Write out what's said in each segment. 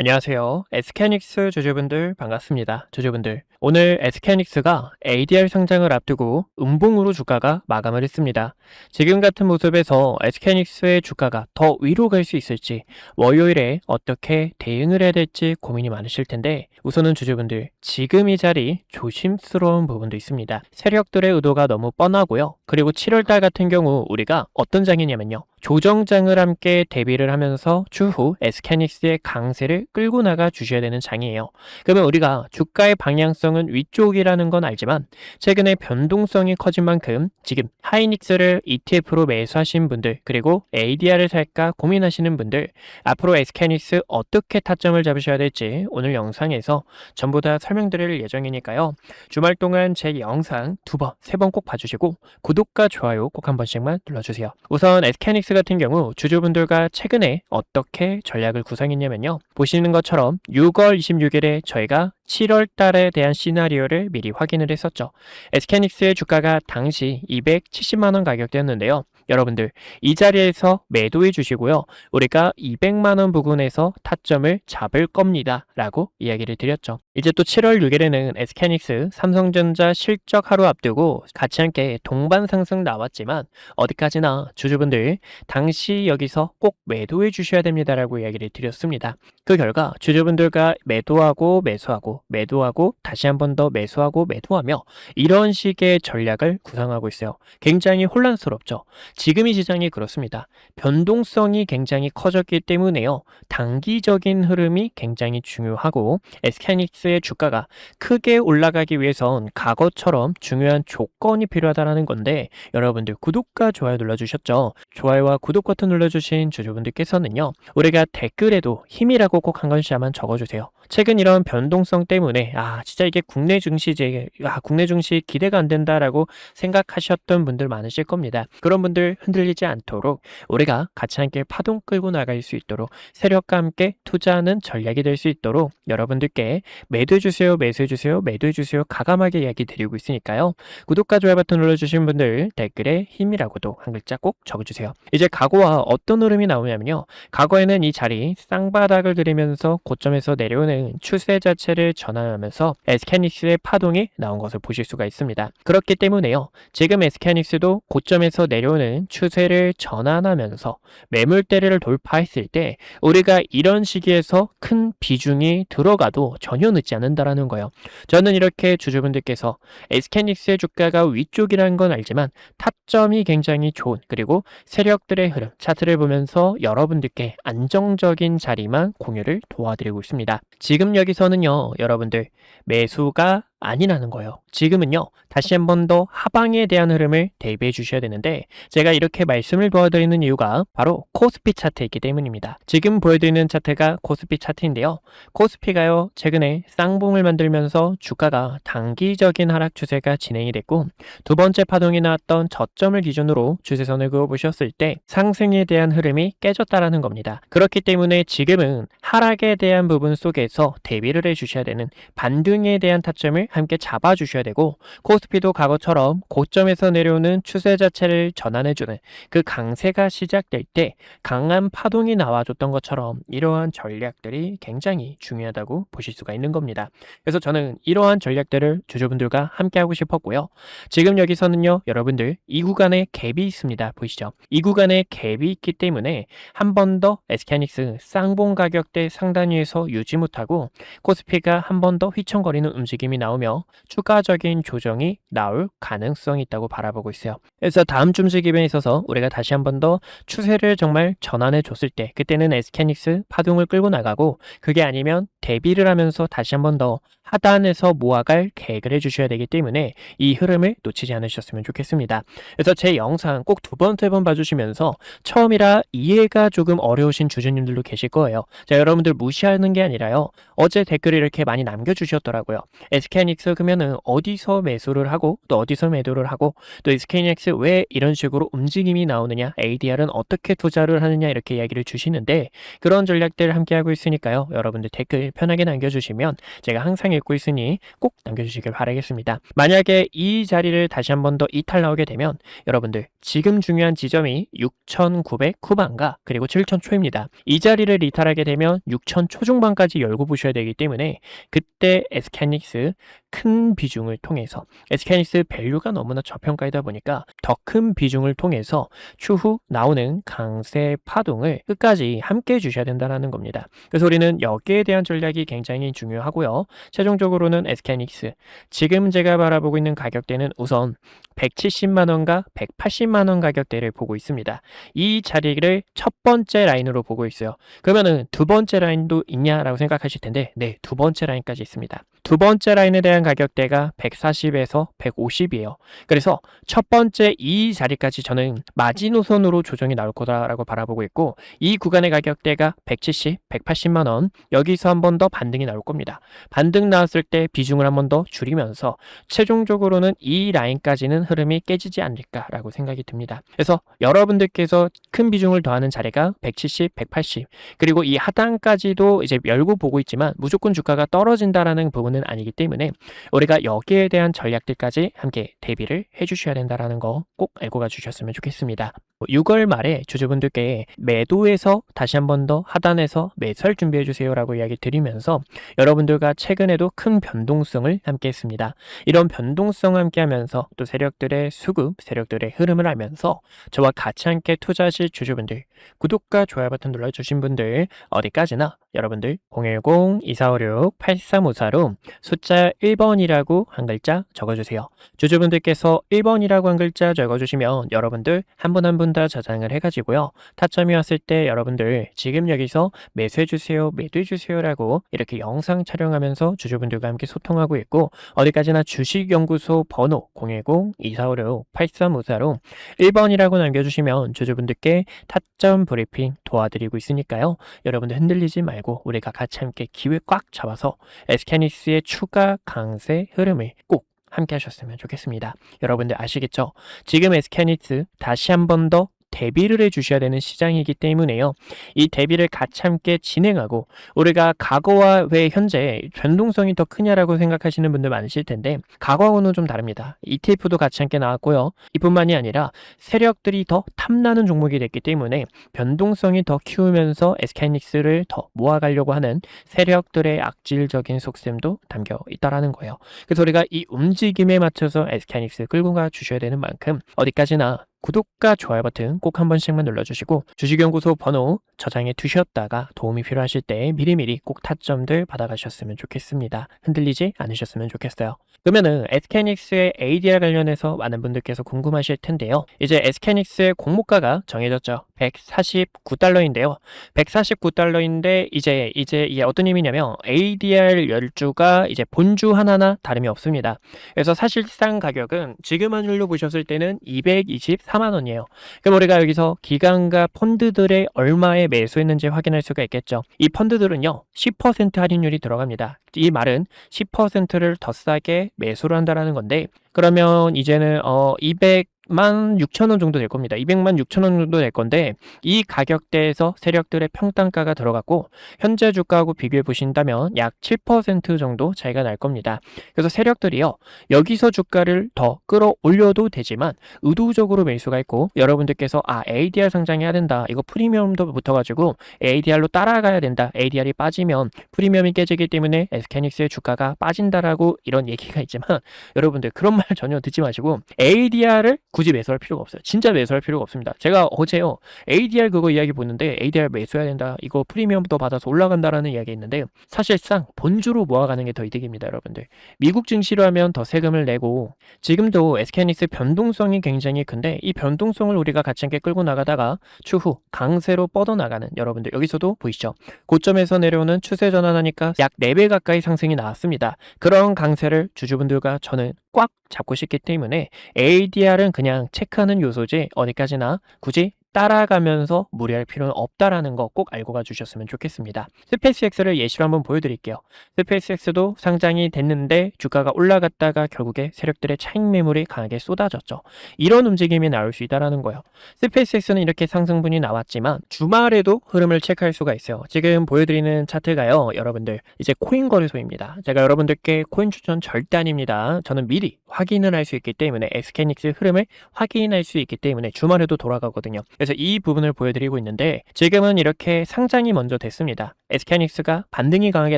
안녕하세요. SK하이닉스 주주분들 반갑습니다. 주주분들, 오늘 SK하이닉스가 ADR 상장을 앞두고 음봉으로 주가가 마감을 했습니다. 지금 같은 모습에서 SK하이닉스의 주가가 더 위로 갈 수 있을지, 월요일에 어떻게 대응을 해야 될지 고민이 많으실 텐데, 우선은 주주분들, 지금 이 자리 조심스러운 부분도 있습니다. 세력들의 의도가 너무 뻔하고요. 그리고 7월달 같은 경우 우리가 어떤 장이냐면요, 조정장을 함께 대비를 하면서 추후 SK하이닉스의 강세를 끌고 나가 주셔야 되는 장이에요. 그러면 우리가 주가의 방향성은 위쪽이라는 건 알지만, 최근에 변동성이 커진 만큼 지금 하이닉스를 ETF로 매수하신 분들, 그리고 ADR을 살까 고민하시는 분들, 앞으로 SK하이닉스 어떻게 타점을 잡으셔야 될지 오늘 영상에서 전부 다 설명드릴 예정이니까요. 주말 동안 제 영상 2번, 3번 꼭 봐주시고 구독과 좋아요 꼭 한 번씩만 눌러주세요. 우선 SK하이닉스 같은 경우 주주분들과 최근에 어떻게 전략을 구상했냐면요, 보시는 것처럼 6월 26일에 저희가 7월 달에 대한 시나리오를 미리 확인을 했었죠. SK하이닉스의 주가가 당시 270만원 가격대였는데요. 여러분들, 이 자리에서 매도해 주시고요, 우리가 200만원 부근에서 타점을 잡을 겁니다 라고 이야기를 드렸죠. 이제 또 7월 6일에는 SK하이닉스 삼성전자 실적 하루 앞두고 같이 함께 동반 상승 나왔지만, 어디까지나 주주분들 당시 여기서 꼭 매도해 주셔야 됩니다라고 이야기를 드렸습니다. 그 결과 주주분들과 매도하고 매수하고 매도하고 다시 한 번 더 매수하고 매도하며 이런 식의 전략을 구상하고 있어요. 굉장히 혼란스럽죠. 지금 이 시장이 그렇습니다. 변동성이 굉장히 커졌기 때문에요, 단기적인 흐름이 굉장히 중요하고, SK하이닉스의 주가가 크게 올라가기 위해선 과거처럼 중요한 조건이 필요하다는 건데, 여러분들 구독과 좋아요 눌러주셨죠? 좋아요와 구독 버튼 눌러주신 주주분들께서는요, 우리가 댓글에도 힘이라고 꼭 한 글자만 적어주세요. 최근 이런 변동성 때문에 진짜 이게 국내 증시 기대가 안 된다라고 생각하셨던 분들 많으실 겁니다. 그런 분들 흔들리지 않도록 우리가 같이 함께 파동 끌고 나갈 수 있도록, 세력과 함께 투자하는 전략이 될 수 있도록 여러분들께 매도해주세요, 매수해주세요, 매도해주세요 가감하게 이야기 드리고 있으니까요. 구독과 좋아요 버튼 눌러주신 분들 댓글에 힘이라고도 한 글자 꼭 적어주세요. 이제 과거와 어떤 흐름이 나오냐면요, 과거에는 이 자리 쌍바닥을 그리면서 고점에서 내려오는 추세 자체를 전환하면서 SK하이닉스의 파동이 나온 것을 보실 수가 있습니다. 그렇기 때문에요, 지금 SK하이닉스도 고점에서 내려오는 추세를 전환하면서 매물대를 돌파했을 때 우리가 이런 시기에서 큰 비중이 들어가도 전혀 늦지 않는다라는 거예요. 저는 이렇게 주주분들께서 SK하이닉스의 주가가 위쪽이라는 건 알지만 타점이 굉장히 좋은, 그리고 세력들의 흐름 차트를 보면서 여러분들께 안정적인 자리만 공유를 도와드리고 있습니다. 지금 여기서는요, 여러분들 매수가 아니라는 거예요. 지금은요, 다시 한 번 더 하방에 대한 흐름을 대비해 주셔야 되는데, 제가 이렇게 말씀을 도와드리는 이유가 바로 코스피 차트에 있기 때문입니다. 지금 보여드리는 차트가 코스피 차트인데요, 코스피가요, 최근에 쌍봉을 만들면서 주가가 단기적인 하락 추세가 진행이 됐고, 두 번째 파동이 나왔던 저점을 기준으로 추세선을 그어보셨을 때 상승에 대한 흐름이 깨졌다라는 겁니다. 그렇기 때문에 지금은 하락에 대한 부분 속에서 대비를 해주셔야 되는, 반등에 대한 타점을 함께 잡아주셔야 되고, 코스피도 과거처럼 고점에서 내려오는 추세 자체를 전환해주는 그 강세가 시작될 때 강한 파동이 나와줬던 것처럼 이러한 전략들이 굉장히 중요하다고 보실 수가 있는 겁니다. 그래서 저는 이러한 전략들을 주주분들과 함께 하고 싶었고요. 지금 여기서는요, 여러분들 이 구간에 갭이 있습니다. 보이시죠? 이 구간에 갭이 있기 때문에 한 번 더 SK하이닉스 쌍봉 가격대 상단 위에서 유지 못하고 코스피가 한 번 더 휘청거리는 움직임이 나오며 추가적인 조정이 나올 가능성이 있다고 바라보고 있어요. 그래서 다음 주 움직임에 있어서 우리가 다시 한 번 더 추세를 정말 전환해 줬을 때, 그때는 SK하이닉스 파동을 끌고 나가고, 그게 아니면 대비를 하면서 다시 한 번 더 하단에서 모아갈 계획을 해주셔야 되기 때문에 이 흐름을 놓치지 않으셨으면 좋겠습니다. 그래서 제 영상 꼭 2번, 3번 봐주시면서 처음이라 이해가 조금 어려우신 주주님들도 계실 거예요. 자, 여러분들 무시하는 게 아니라요, 어제 댓글을 이렇게 많이 남겨주셨더라고요. SK하이닉스 그러면은 어디서 매수를 하고 또 어디서 매도를 하고, 또 SK하이닉스 왜 이런 식으로 움직임이 나오느냐, ADR은 어떻게 투자를 하느냐, 이렇게 이야기를 주시는데, 그런 전략들을 함께 하고 있으니까요, 여러분들 댓글 편하게 남겨주시면 제가 항상 읽고 있으니 꼭 남겨주시길 바라겠습니다. 만약에 이 자리를 다시 한 번 더 이탈 나오게 되면 여러분들 지금 중요한 지점이 6,900 후반과 그리고 7,000 초입니다. 이 자리를 이탈하게 되면 6,000 초중반까지 열고 보셔야 되기 때문에 그때 SK하이닉스 큰 비중을 통해서 SK하이닉스 밸류가 너무나 저평가이다 보니까 더 큰 비중을 통해서 추후 나오는 강세 파동을 끝까지 함께 해주셔야 된다는 겁니다. 그래서 우리는 여기에 대한 전략이 굉장히 중요하고요. 최종적으로는 SK하이닉스 지금 제가 바라보고 있는 가격대는 우선 170만원과 180만원 가격대를 보고 있습니다. 이 자리를 첫 번째 라인으로 보고 있어요. 그러면은 두 번째 라인도 있냐라고 생각하실 텐데 네, 두 번째 라인까지 있습니다. 두 번째 라인에 대한 가격대가 140에서 150이에요. 그래서 첫 번째 이 자리까지 저는 마지노선으로 조정이 나올 거다라고 바라보고 있고 이 구간의 가격대가 170, 180만원 여기서 한 번 더 반등이 나올 겁니다. 반등 나왔을 때 비중을 한 번 더 줄이면서 최종적으로는 이 라인까지는 흐름이 깨지지 않을까라고 생각이 듭니다. 그래서 여러분들께서 큰 비중을 더하는 자리가 170, 180 그리고 이 하단까지도 이제 열고 보고 있지만 무조건 주가가 떨어진다라는 부분은 아니기 때문에 우리가 여기에 대한 전략들까지 함께 대비를 해주셔야 된다라는 거 꼭 알고 가주셨으면 좋겠습니다. 6월 말에 주주분들께 매도에서 다시 한 번 더 하단에서 매수할 준비해 주세요라고 이야기 드리면서 여러분들과 최근에도 큰 변동성을 함께 했습니다. 이런 변동성 함께 하면서 또 세력들의 수급, 세력들의 흐름을 알면서 저와 같이 함께 투자하실 주주분들 구독과 좋아요 버튼 눌러주신 분들 어디까지나 여러분들 010-2456-8354로 숫자 1번이라고 한 글자 적어주세요. 주주분들께서 1번이라고 한 글자 적어주시면 여러분들 한 분 한 분 다 저장을 해가지고요. 타점이 왔을 때 여러분들 지금 여기서 매수해주세요, 매도해주세요라고 이렇게 영상 촬영하면서 주주분들과 함께 소통하고 있고 어디까지나 주식연구소 번호 010-2456-8354로 1번이라고 남겨주시면 주주분들께 타점 브리핑 도와드리고 있으니까요. 여러분들 흔들리지 말고 우리가 같이 함께 기회 꽉 잡아서 SK하이닉스의 추가 강세 흐름을 꼭 함께 하셨으면 좋겠습니다. 여러분들 아시겠죠? 지금 SK하이닉스 다시 한 번 더 대비를 해주셔야 되는 시장이기 때문에요. 이 대비를 같이 함께 진행하고 우리가 과거와 왜 현재 변동성이 더 크냐라고 생각하시는 분들 많으실 텐데 과거하고는 좀 다릅니다. ETF도 같이 함께 나왔고요. 이뿐만이 아니라 세력들이 더 탐나는 종목이 됐기 때문에 변동성이 더 키우면서 SK하이닉스를 더 모아가려고 하는 세력들의 악질적인 속셈도 담겨 있다라는 거예요. 그래서 우리가 이 움직임에 맞춰서 SK하이닉스 끌고 가 주셔야 되는 만큼 어디까지나 구독과 좋아요 버튼 꼭 한 번씩만 눌러주시고 주식연구소 번호 저장해 두셨다가 도움이 필요하실 때 미리미리 꼭 타점들 받아가셨으면 좋겠습니다. 흔들리지 않으셨으면 좋겠어요. 그러면은 SK하이닉스의 ADR 관련해서 많은 분들께서 궁금하실 텐데요. 이제 SK하이닉스의 공모가가 정해졌죠. 149달러인데요. 149달러인데 이제 이게 어떤 의미냐면 ADR 10주가 이제 본주 하나나 다름이 없습니다. 그래서 사실상 가격은 지금 환율로 보셨을 때는 224만원이에요. 그럼 우리가 여기서 기관과 펀드들의 얼마에 매수했는지 확인할 수가 있겠죠. 이 펀드들은요 10% 할인율이 들어갑니다. 이 말은 10%를 더 싸게 매수를 한다라는 건데 그러면 이제는 200만 6천원 정도 될 겁니다. 200만 6천원 정도 될 건데 이 가격대에서 세력들의 평단가가 들어갔고 현재 주가하고 비교해 보신다면 약 7% 정도 차이가 날 겁니다. 그래서 세력들이요 여기서 주가를 더 끌어올려도 되지만 의도적으로 매수가 있고 여러분들께서 ADR 상장해야 된다. 이거 프리미엄도 붙어가지고 ADR로 따라가야 된다. ADR이 빠지면 프리미엄이 깨지기 때문에 SK하이닉스의 주가가 빠진다라고 이런 얘기가 있지만 여러분들 그런 말 전혀 듣지 마시고 ADR을 굳이 매수할 필요가 없어요. 진짜 매수할 필요가 없습니다. 제가 어제요 ADR 그거 이야기 보는데 ADR 매수해야 된다. 이거 프리미엄도 받아서 올라간다라는 이야기 있는데 사실상 본주로 모아가는 게 더 이득입니다. 여러분들 미국 증시로 하면 더 세금을 내고 지금도 SK하이닉스 변동성이 굉장히 큰데 이 변동성을 우리가 같이 함께 끌고 나가다가 추후 강세로 뻗어나가는 여러분들 여기서도 보이시죠? 고점에서 내려오는 추세 전환하니까 약 4배 가까이 상승이 나왔습니다. 그런 강세를 주주분들과 저는 꽉 잡고 싶기 때문에 ADR은 그냥 체크하는 요소지 어디까지나 굳이 따라가면서 무리할 필요는 없다라는 거 꼭 알고 가주셨으면 좋겠습니다. 스페이스X를 예시로 한번 보여드릴게요. 스페이스X도 상장이 됐는데 주가가 올라갔다가 결국에 세력들의 차익 매물이 강하게 쏟아졌죠. 이런 움직임이 나올 수 있다는 거예요. 스페이스X는 이렇게 상승분이 나왔지만 주말에도 흐름을 체크할 수가 있어요. 지금 보여드리는 차트가요, 여러분들 이제 코인 거래소입니다. 제가 여러분들께 코인 추천 절대 아닙니다. 저는 미리 확인을 할 수 있기 때문에 SK하이닉스 흐름을 확인할 수 있기 때문에 주말에도 돌아가거든요. 그래서 이 부분을 보여드리고 있는데 지금은 이렇게 상장이 먼저 됐습니다. SK하이닉스가 반등이 강하게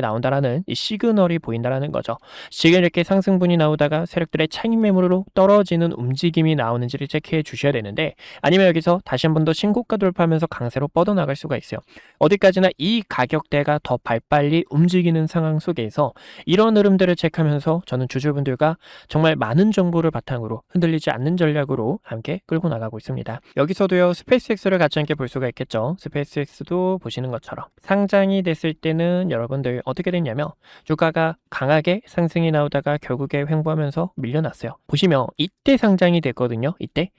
나온다라는 이 시그널이 보인다라는 거죠. 지금 이렇게 상승분이 나오다가 세력들의 차익 매물로 떨어지는 움직임이 나오는지를 체크해 주셔야 되는데, 아니면 여기서 다시 한 번 더 신고가 돌파하면서 강세로 뻗어나갈 수가 있어요. 어디까지나 이 가격대가 더 발빨리 움직이는 상황 속에서 이런 흐름들을 체크하면서 저는 주주분들과 정말 많은 정보를 바탕으로 흔들리지 않는 전략으로 함께 끌고 나가고 있습니다. 여기서도요, 스페이스X를 같이 함께 볼 수가 있겠죠. 스페이스X도 보시는 것처럼 상장이 됐을 때는 여러분들 어떻게 됐냐면 주가가 강하게 상승이 나오다가 결국에 횡보하면서 밀려났어요. 보시면 이때 상장이 됐거든요. 이때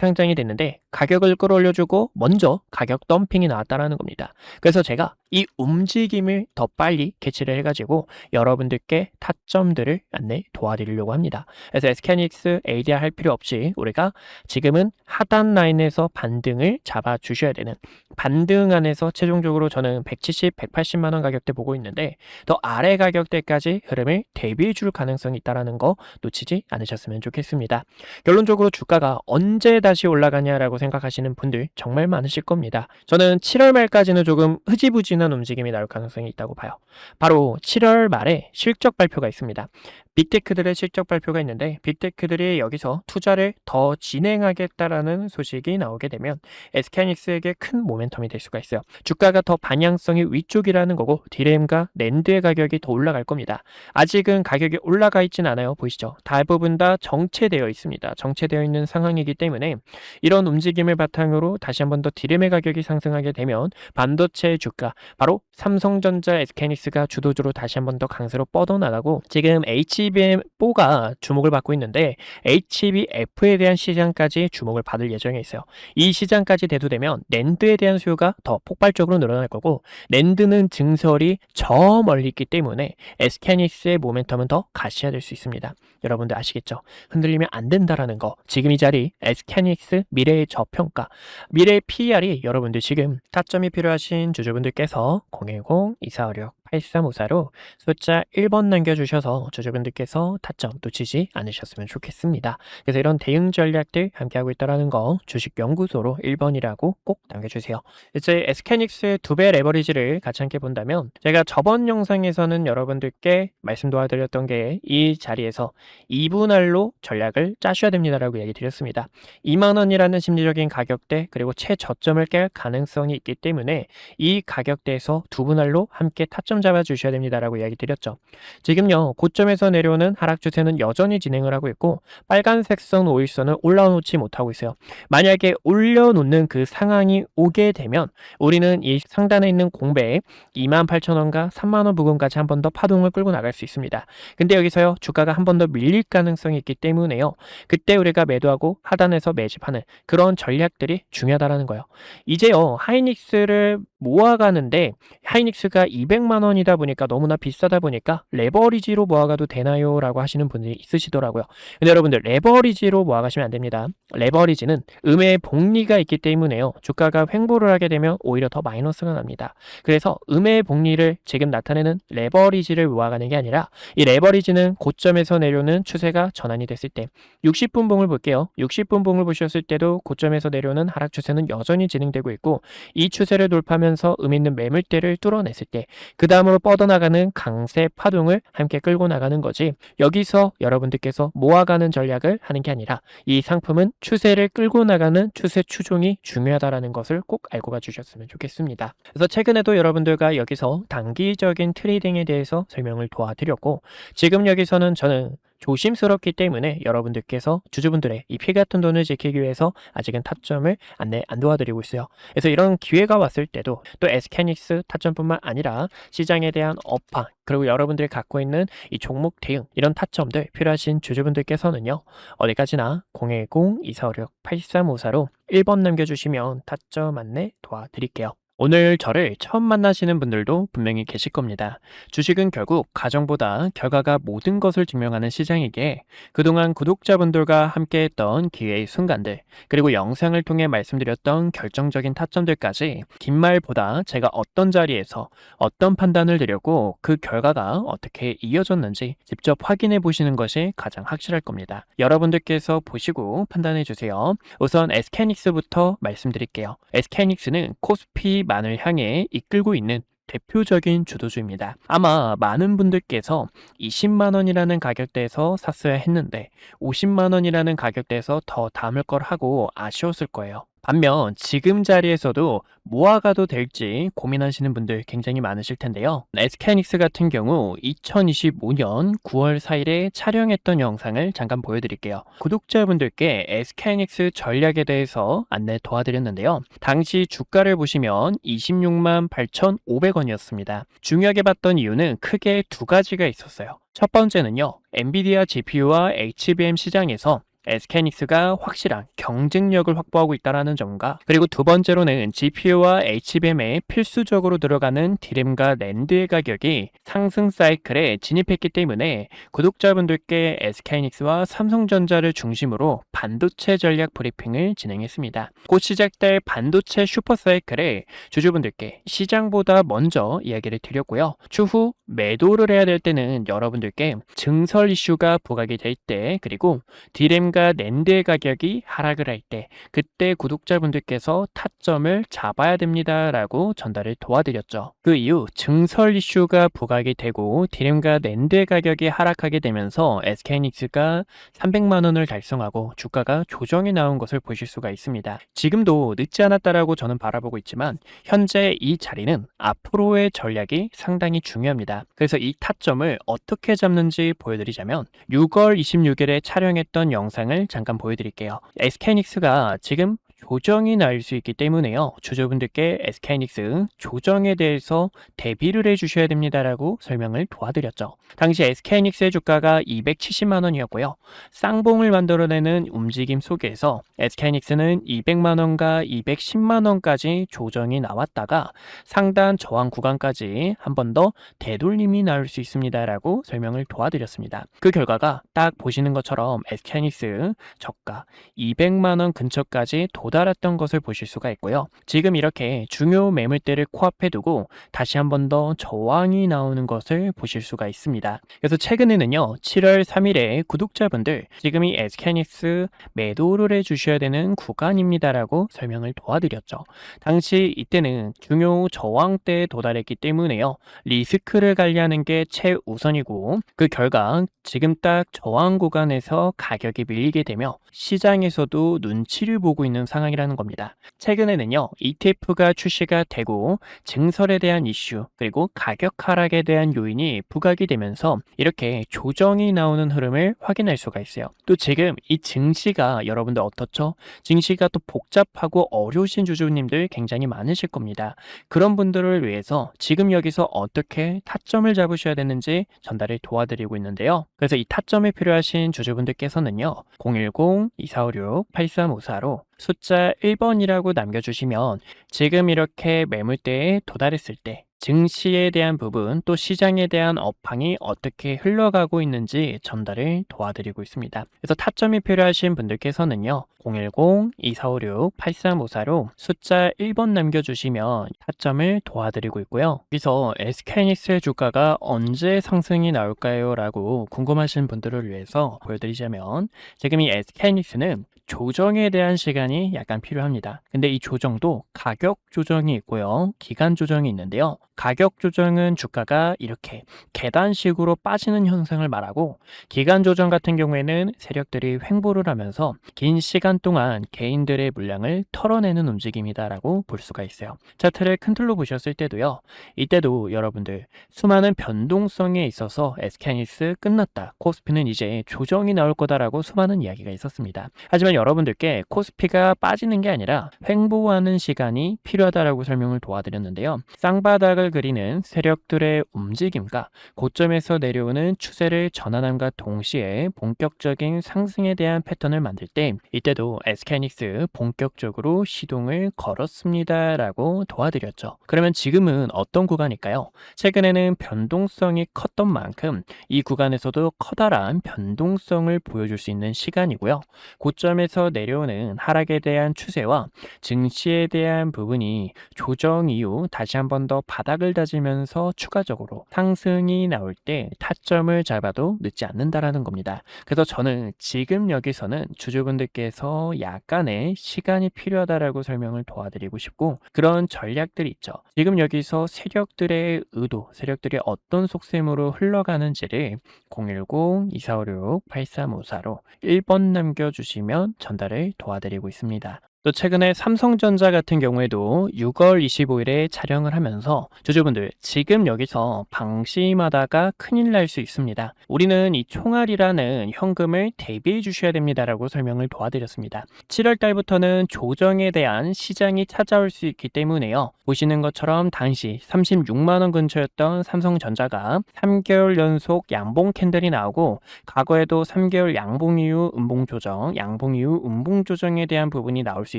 상장이 됐는데 가격을 끌어올려주고 먼저 가격 덤핑이 나왔다라는 겁니다. 그래서 제가 이 움직임을 더 빨리 캐치를 해가지고 여러분들께 타점들을 안내 도와드리려고 합니다. 그래서 SK하이닉스 ADR 할 필요 없이 우리가 지금은 하단 라인에서 반등을 잡아주셔야 되는, 반등 안에서 최종적으로 저는 170, 180만 원 가격대 보고 있는데 더 아래 가격대까지 흐름을 대비해 줄 가능성이 있다는 거 놓치지 않으셨으면 좋겠습니다. 결론적으로 주가가 언제 다시 올라가냐라고 생각하시는 분들 정말 많으실 겁니다. 저는 7월 말까지는 조금 흐지부진한 움직임이 나올 가능성이 있다고 봐요. 바로 7월 말에 실적 발표가 있습니다. 빅테크들의 실적 발표가 있는데 빅테크들이 여기서 투자를 더 진행하겠다라는 소식이 나오게 되면 SK하이닉스에게 큰 모멘텀이 될 수가 있어요. 주가가 더 방향성이 위쪽이라는 거고 디램과 낸드의 가격이 더 올라갈 겁니다. 아직은 가격이 올라가 있진 않아요. 보이시죠? 대부분 다 정체되어 있습니다. 정체되어 있는 상황이기 때문에 이런 움직임을 바탕으로 다시 한번 더 디램의 가격이 상승하게 되면 반도체의 주가, 바로 삼성전자, SK하이닉스가 주도주로 다시 한번 더 강세로 뻗어나가고, 지금 HBM4가 주목을 받고 있는데 HBF에 대한 시장까지 주목을 받을 예정에 있어요. 이 시장까지 대두되면 낸드에 대한 수요가 더 폭발적으로 늘어날 거고, 낸드는 증설이 저 멀리 있기 때문에 SK하이닉스의 모멘텀은 더 가시화될 수 있습니다. 여러분들 아시겠죠? 흔들리면 안 된다라는 거. 지금 이 자리 SK하이닉스 미래의 저평가, 미래의 PER이 여러분들 지금 타점이 필요하신 주주분들께서 010-2456-8354로 숫자 1번 남겨주셔서 주주분들께서 타점 놓치지 않으셨으면 좋겠습니다. 그래서 이런 대응 전략들 함께하고 있다는 거 주식연구소로 1번이라고 꼭 남겨주세요. 이제 SK하이닉스의 2배 레버리지를 같이 함께 본다면, 제가 저번 영상에서는 여러분들께 말씀 도와드렸던 게 이 자리에서 2분할로 전략을 짜셔야 됩니다라고 얘기 드렸습니다. 2만원이라는 심리적인 가격대, 그리고 최저점을 깰 가능성이 있기 때문에 이 가격대에서 2분할로 함께 타점 잡아주셔야 됩니다라고 이야기 드렸죠. 지금요, 고점에서 내려오는 하락 추세는 여전히 진행을 하고 있고 빨간색 선 5일선을 올라놓지 못하고 있어요. 만약에 올려놓는 그 상황이 오게 되면 우리는 이 상단에 있는 공배에 28,000원과 3만원 부근까지 한 번 더 파동을 끌고 나갈 수 있습니다. 근데 여기서요, 주가가 한 번 더 밀릴 가능성이 있기 때문에요, 그때 우리가 매도하고 하단에서 매집하는 그런 전략들이 중요하다는 거예요. 이제요, 하이닉스를 모아가는데 하이닉스가 200만 원이다 보니까 너무나 비싸다 보니까 레버리지로 모아가도 되나요? 라고 하시는 분들이 있으시더라고요. 근데 여러분들, 레버리지로 모아가시면 안 됩니다. 레버리지는 음의 복리가 있기 때문에요, 주가가 횡보를 하게 되면 오히려 더 마이너스가 납니다. 그래서 음의 복리를 지금 나타내는 레버리지를 모아가는 게 아니라, 이 레버리지는 고점에서 내려오는 추세가 전환이 됐을 때, 60분 봉을 볼게요. 60분 봉을 보셨을 때도 고점에서 내려오는 하락 추세는 여전히 진행되고 있고, 이 추세를 돌파하면서 있는 매물대를 뚫어냈을 때 그 다음으로 뻗어나가는 강세 파동을 함께 끌고 나가는 거지, 여기서 여러분들께서 모아가는 전략을 하는 게 아니라 이 상품은 추세를 끌고 나가는 추세 추종이 중요하다는 것을 꼭 알고 가주셨으면 좋겠습니다. 그래서 최근에도 여러분들과 여기서 단기적인 트레이딩에 대해서 설명을 도와드렸고, 지금 여기서는 저는 조심스럽기 때문에 여러분들께서 주주분들의 이 피 같은 돈을 지키기 위해서 아직은 타점을 안 도와드리고 있어요. 그래서 이런 기회가 왔을 때도 또 SK하이닉스 타점뿐만 아니라 시장에 대한 업황, 그리고 여러분들이 갖고 있는 이 종목 대응, 이런 타점들 필요하신 주주분들께서는요, 어디까지나 010-2456-8354로 1번 남겨주시면 타점 안내 도와드릴게요. 오늘 저를 처음 만나시는 분들도 분명히 계실 겁니다. 주식은 결국 가정보다 결과가 모든 것을 증명하는 시장이기에 그동안 구독자분들과 함께했던 기회의 순간들, 그리고 영상을 통해 말씀드렸던 결정적인 타점들까지 긴 말보다 제가 어떤 자리에서 어떤 판단을 드렸고 그 결과가 어떻게 이어졌는지 직접 확인해 보시는 것이 가장 확실할 겁니다. 여러분들께서 보시고 판단해 주세요. 우선 SK하이닉스부터 말씀드릴게요. SK하이닉스는 코스피 만을 향해 이끌고 있는 대표적인 주도주입니다. 아마 많은 분들께서 20만원이라는 가격대에서 샀어야 했는데 50만원이라는 가격대에서 더 담을 걸 하고 아쉬웠을 거예요. 반면 지금 자리에서도 모아가도 될지 고민하시는 분들 굉장히 많으실 텐데요. SK하이닉스 같은 경우 2025년 9월 4일에 촬영했던 영상을 잠깐 보여드릴게요. 구독자분들께 SK하이닉스 전략에 대해서 안내 도와드렸는데요. 당시 주가를 보시면 26만 8,500원이었습니다. 중요하게 봤던 이유는 크게 두 가지가 있었어요. 첫 번째는요, 엔비디아 GPU와 HBM 시장에서 SK하이닉스가 확실한 경쟁력을 확보하고 있다는 점과, 그리고 두 번째로는 GPU와 HBM에 필수적으로 들어가는 D램과 낸드의 가격이 상승 사이클에 진입했기 때문에 구독자분들께 SK하이닉스와 삼성전자를 중심으로 반도체 전략 브리핑을 진행했습니다. 곧 시작될 반도체 슈퍼 사이클에 주주분들께 시장보다 먼저 이야기를 드렸고요. 추후 매도를 해야 될 때는 여러분들께 증설 이슈가 부각이 될 때, 그리고 D램과 낸드의 가격이 하락을 할 때, 그때 구독자분들께서 타점을 잡아야 됩니다 라고 전달을 도와드렸죠. 그 이후 증설 이슈가 부각이 되고 D램과 낸드의 가격이 하락하게 되면서 SK하이닉스가 300만원을 달성하고 주가가 조정이 나온 것을 보실 수가 있습니다. 지금도 늦지 않았다라고 저는 바라보고 있지만 현재 이 자리는 앞으로의 전략이 상당히 중요합니다. 그래서 이 타점을 어떻게 잡는지 보여드리자면 6월 26일에 촬영했던 영상을 잠깐 보여드릴게요. SK하이닉스가 지금 조정이 날 수 있기 때문에요. 주주분들께 SK하이닉스 조정에 대해서 대비를 해주셔야 됩니다라고 설명을 도와드렸죠. 당시 SK하이닉스의 주가가 270만원이었고요. 쌍봉을 만들어내는 움직임 속에서 SK하이닉스는 200만원과 210만원까지 조정이 나왔다가 상단 저항 구간까지 한 번 더 되돌림이 나올 수 있습니다라고 설명을 도와드렸습니다. 그 결과가 딱 보시는 것처럼 SK하이닉스 저가 200만원 근처까지 도달했던 것을 보실 수가 있고요. 지금 이렇게 중요 매물대를 코앞에 두고 다시 한 번 더 저항이 나오는 것을 보실 수가 있습니다. 그래서 최근에는요, 7월 3일에 구독자분들 지금이 SK하이닉스 매도를 해주셔야 되는 구간입니다라고 설명을 도와드렸죠. 당시 이때는 중요 저항대에 도달했기 때문에요, 리스크를 관리하는 게 최우선이고, 그 결과 지금 딱 저항 구간에서 가격이 밀리게 되며 시장에서도 눈치를 보고 있는 상황이라는 겁니다. 최근에는요, ETF가 출시가 되고 증설에 대한 이슈, 그리고 가격 하락에 대한 요인이 부각이 되면서 이렇게 조정이 나오는 흐름을 확인할 수가 있어요. 또 지금 이 증시가 여러분들 어떻죠? 증시가 또 복잡하고 어려우신 주주님들 굉장히 많으실 겁니다. 그런 분들을 위해서 지금 여기서 어떻게 타점을 잡으셔야 되는지 전달을 도와드리고 있는데요. 그래서 이 타점이 필요하신 주주분들께서는요, 010-2456-8354로 숫자 1번이라고 남겨주시면 지금 이렇게 매물대에 도달했을 때 증시에 대한 부분, 또 시장에 대한 업황이 어떻게 흘러가고 있는지 전달을 도와드리고 있습니다. 그래서 타점이 필요하신 분들께서는요, 010-2456-8354로 숫자 1번 남겨주시면 타점을 도와드리고 있고요. 여기서 SK하이닉스의 주가가 언제 상승이 나올까요? 라고 궁금하신 분들을 위해서 보여드리자면 지금 이 SK하이닉스는 조정에 대한 시간이 약간 필요합니다. 근데 이 조정도 가격 조정이 있고요. 기간 조정이 있는데요. 가격 조정은 주가가 이렇게 계단식으로 빠지는 현상을 말하고, 기간 조정 같은 경우에는 세력들이 횡보를 하면서 긴 시간 동안 개인들의 물량을 털어내는 움직임이다라고 볼 수가 있어요. 차트를 큰 틀로 보셨을 때도요. 이때도 여러분들 수많은 변동성에 있어서 SK하이닉스 끝났다, 코스피는 이제 조정이 나올 거다라고 수많은 이야기가 있었습니다. 하지만 여러분들께 코스피가 빠지는 게 아니라 횡보하는 시간이 필요하다라고 설명을 도와드렸는데요. 쌍바닥을 그리는 세력들의 움직임과 고점에서 내려오는 추세를 전환함과 동시에 본격적인 상승에 대한 패턴을 만들 때, 이때도 SK하이닉스 본격적으로 시동을 걸었습니다라고 도와드렸죠. 그러면 지금은 어떤 구간일까요? 최근에는 변동성이 컸던 만큼 이 구간에서도 커다란 변동성을 보여줄 수 있는 시간이고요. 고점에서 내려오는 하락에 대한 추세와 증시에 대한 부분이 조정 이후 다시 한 번 더 바닥을 다지면서 추가적으로 상승이 나올 때 타점을 잡아도 늦지 않는다라는 겁니다. 그래서 저는 지금 여기서는 주주분들께서 약간의 시간이 필요하다라고 설명을 도와드리고 싶고, 그런 전략들이 있죠. 지금 여기서 세력들의 의도, 세력들이 어떤 속셈으로 흘러가는지를 010-2456-8354로 1번 남겨주시면 전달을 도와드리고 있습니다. 또 최근에 삼성전자 같은 경우에도 6월 25일에 촬영을 하면서 주주분들 지금 여기서 방심하다가 큰일 날 수 있습니다. 우리는 이 총알이라는 현금을 대비해 주셔야 됩니다라고 설명을 도와드렸습니다. 7월 달부터는 조정에 대한 시장이 찾아올 수 있기 때문에요. 보시는 것처럼 당시 36만 원 근처였던 삼성전자가 3개월 연속 양봉 캔들이 나오고, 과거에도 3개월 양봉 이후 음봉 조정, 양봉 이후 음봉 조정에 대한 부분이 나올 수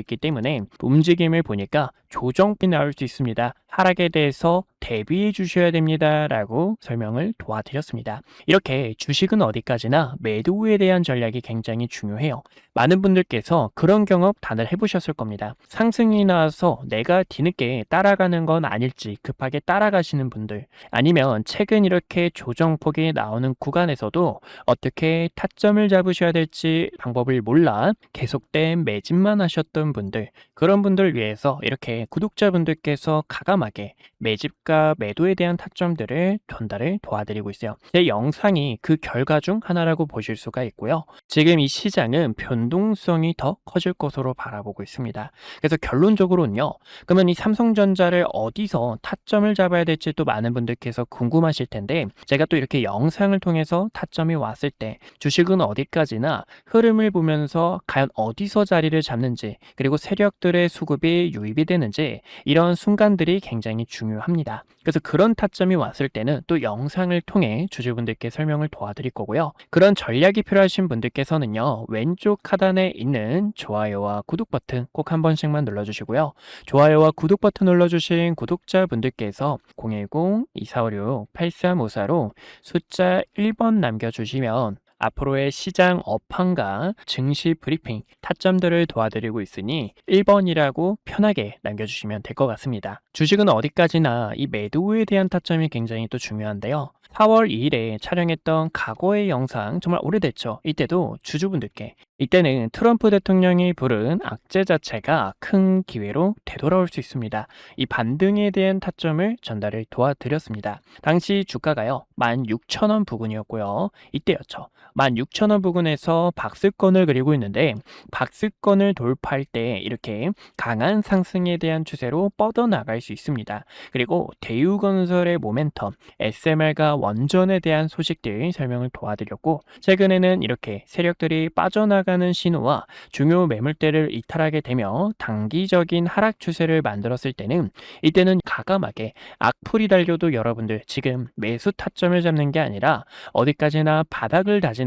있기 때문에 움직임을 보니까 조정이 나올 수 있습니다. 하락에 대해서 대비해 주셔야 됩니다 라고 설명을 도와드렸습니다. 이렇게 주식은 어디까지나 매도에 대한 전략이 굉장히 중요해요. 많은 분들께서 그런 경험 다들 해보셨을 겁니다. 상승이 나와서 내가 뒤늦게 따라가는 건 아닐지 급하게 따라가시는 분들, 아니면 최근 이렇게 조정폭이 나오는 구간에서도 어떻게 타점을 잡으셔야 될지 방법을 몰라 계속된 매집만 하셨던 분들, 그런 분들 위해서 이렇게 구독자분들께서 가감하게 매집과 매도에 대한 타점들을 전달을 도와드리고 있어요. 제 영상이 그 결과 중 하나라고 보실 수가 있고요. 지금 이 시장은 변동성이 더 커질 것으로 바라보고 있습니다. 그래서 결론적으로는요, 그러면 이 삼성전자를 어디서 타점을 잡아야 될지 또 많은 분들께서 궁금하실 텐데, 제가 또 이렇게 영상을 통해서 타점이 왔을 때 주식은 어디까지나 흐름을 보면서 과연 어디서 자리를 잡는지, 그리고 세력들의 수급이 유입이 되는지, 이런 순간들이 굉장히 중요합니다. 그래서 그런 타점이 왔을 때는 또 영상을 통해 주주분들께 설명을 도와드릴 거고요. 그런 전략이 필요하신 분들께서는요, 왼쪽 하단에 있는 좋아요와 구독 버튼 꼭 한 번씩만 눌러주시고요. 좋아요와 구독 버튼 눌러주신 구독자분들께서 010-2456-8354로 숫자 1번 남겨주시면 앞으로의 시장 업황과 증시 브리핑, 타점들을 도와드리고 있으니 1번이라고 편하게 남겨주시면 될 것 같습니다. 주식은 어디까지나 이 매도에 대한 타점이 굉장히 또 중요한데요. 4월 2일에 촬영했던 과거의 영상, 정말 오래됐죠. 이때도 주주분들께, 이때는 트럼프 대통령이 부른 악재 자체가 큰 기회로 되돌아올 수 있습니다. 이 반등에 대한 타점을 전달을 도와드렸습니다. 당시 주가가요 16,000원 부근이었고요. 이때였죠. 16,000원 부근에서 박스권을 그리고 있는데, 박스권을 돌파할 때 이렇게 강한 상승에 대한 추세로 뻗어나갈 수 있습니다. 그리고 대우건설의 모멘텀, SMR과 원전에 대한 소식들 설명을 도와드렸고, 최근에는 이렇게 세력들이 빠져나가는 신호와 중요 매물대를 이탈하게 되며 단기적인 하락 추세를 만들었을 때는, 이때는 과감하게 악플이 달려도 여러분들 지금 매수 타점을 잡는 게 아니라 어디까지나 바닥을 다지는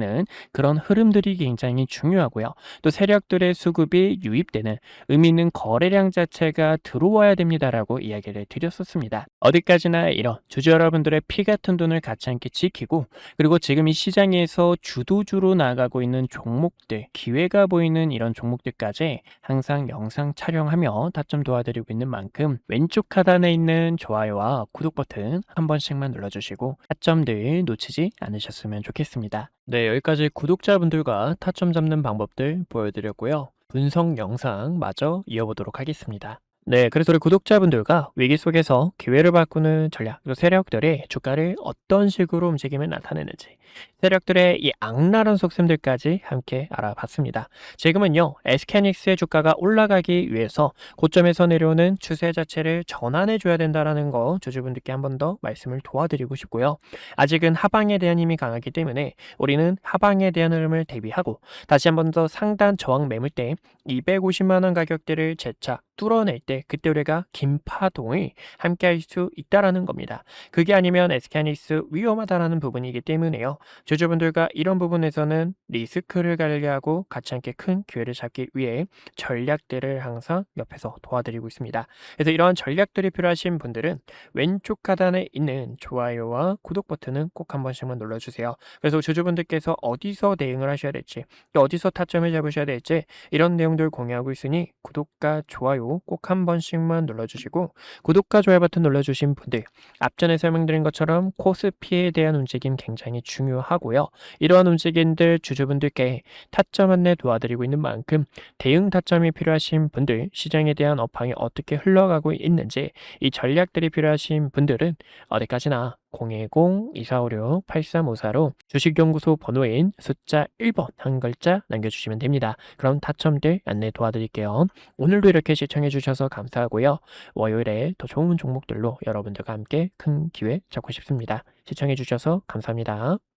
그런 흐름들이 굉장히 중요하고요. 또 세력들의 수급이 유입되는 의미 있는 거래량 자체가 들어와야 됩니다라고 이야기를 드렸었습니다. 어디까지나 이런 주주 여러분들의 피 같은 돈을 가치 않게 지키고, 그리고 지금 이 시장에서 주도주로 나가고 있는 종목들, 기회가 보이는 이런 종목들까지 항상 영상 촬영하며 타점 도와드리고 있는 만큼 왼쪽 하단에 있는 좋아요와 구독 버튼 한 번씩만 눌러주시고 타점들 놓치지 않으셨으면 좋겠습니다. 네, 여기까지 구독자분들과 타점 잡는 방법들 보여드렸고요. 분석 영상 마저 이어보도록 하겠습니다. 네, 그래서 우리 구독자분들과 위기 속에서 기회를 바꾸는 전략, 그리고 세력들이 주가를 어떤 식으로 움직임을 나타내는지, 세력들의 이 악랄한 속셈들까지 함께 알아봤습니다. 지금은요, SK하이닉스의 주가가 올라가기 위해서 고점에서 내려오는 추세 자체를 전환해줘야 된다는 거 주주분들께 한 번 더 말씀을 도와드리고 싶고요. 아직은 하방에 대한 힘이 강하기 때문에 우리는 하방에 대한 흐름을 대비하고 다시 한 번 더 상단 저항 매물대 250만원 가격대를 재차 뚫어낼 때 그때 우리가 긴파동을 함께 할 수 있다라는 겁니다. 그게 아니면 SK하이닉스 위험하다라는 부분이기 때문에요. 주주분들과 이런 부분에서는 리스크를 관리하고 같이 함께 큰 기회를 잡기 위해 전략들을 항상 옆에서 도와드리고 있습니다. 그래서 이러한 전략들이 필요하신 분들은 왼쪽 하단에 있는 좋아요와 구독 버튼은 꼭 한 번씩만 눌러주세요. 그래서 주주분들께서 어디서 대응을 하셔야 될지, 또 어디서 타점을 잡으셔야 될지 이런 내용들 공유하고 있으니 구독과 좋아요 꼭 한 번씩만 눌러주시고, 구독과 좋아요 버튼 눌러주신 분들, 앞전에 설명드린 것처럼 코스피에 대한 움직임 굉장히 중요하고요. 이러한 움직임들 주주분들께 타점 안내 도와드리고 있는 만큼 대응 타점이 필요하신 분들, 시장에 대한 업황이 어떻게 흘러가고 있는지 이 전략들이 필요하신 분들은 어디까지나 010-2456-8354로 주식연구소 번호인 숫자 1번 한 글자 남겨주시면 됩니다. 그럼 타점들 안내 도와드릴게요. 오늘도 이렇게 시청해주셔서 감사하고요. 월요일에 더 좋은 종목들로 여러분들과 함께 큰 기회 잡고 싶습니다. 시청해주셔서 감사합니다.